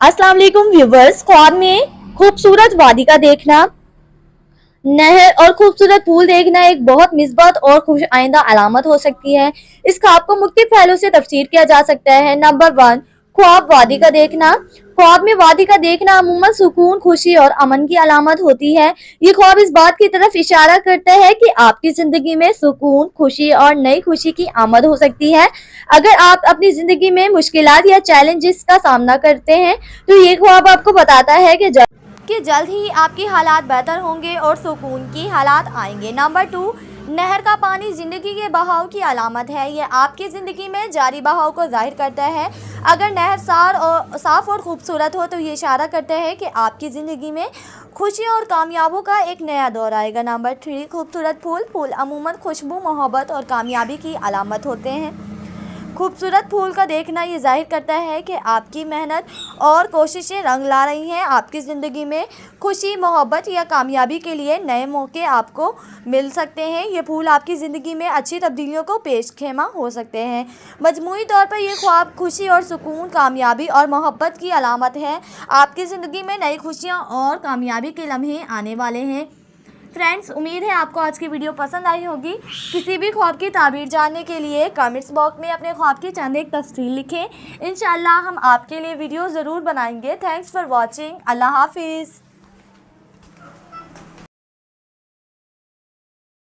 अस्सलाम वालेकुम व्यूवर्स। ख्वाब में खूबसूरत वादी का देखना, नहर और खूबसूरत फूल देखना एक बहुत मिस्बत और खुश आइंदा अलामत हो सकती है। इस ख्वाब को मुख्तलिफ पहलू से तफसीर किया जा सकता है। नंबर 1, ख्वाब वादी का देखना। ख्वाब में वादी का देखना अमूमन सुकून, खुशी और अमन की अलामत होती है। ये ख्वाब इस बात की तरफ इशारा करता है कि आपकी जिंदगी में सुकून, खुशी और नई खुशी की आमद हो सकती है। अगर आप अपनी जिंदगी में मुश्किलात या चैलेंजेस का सामना करते हैं तो ये ख्वाब आपको बताता है कि जल्द ही आपके हालात बेहतर होंगे और सुकून की हालात आएंगे। नंबर 2, नहर का पानी जिंदगी के बहाव की अलामत है। यह आपकी ज़िंदगी में जारी बहाव को जाहिर करता है। अगर नहर साफ और खूबसूरत हो तो ये इशारा करता है कि आपकी ज़िंदगी में खुशी और कामयाबों का एक नया दौर आएगा। नंबर 3, खूबसूरत फूल। फूल अमूमन खुशबू, मोहब्बत और कामयाबी की अलामत होते हैं। खूबसूरत फूल का देखना ये जाहिर करता है कि आपकी मेहनत और कोशिशें रंग ला रही हैं। आपकी ज़िंदगी में खुशी, मोहब्बत या कामयाबी के लिए नए मौके आपको मिल सकते हैं। ये फूल आपकी ज़िंदगी में अच्छी तब्दीलियों को पेश खेमा हो सकते हैं। मजमूई तौर पर ये ख्वाब खुशी और सुकून, कामयाबी और मोहब्बत की अलामत है। आपकी ज़िंदगी में नई खुशियाँ और कामयाबी के लम्हे आने वाले हैं। फ्रेंड्स, उम्मीद है आपको आज की वीडियो पसंद आई होगी। किसी भी ख्वाब की ताबीर जानने के लिए कमेंट्स बॉक्स में अपने ख्वाब की चंद एक तफसील लिखें। इंशाल्लाह हम आपके लिए वीडियो ज़रूर बनाएंगे। Thanks for watching. अल्लाह हाफिज़।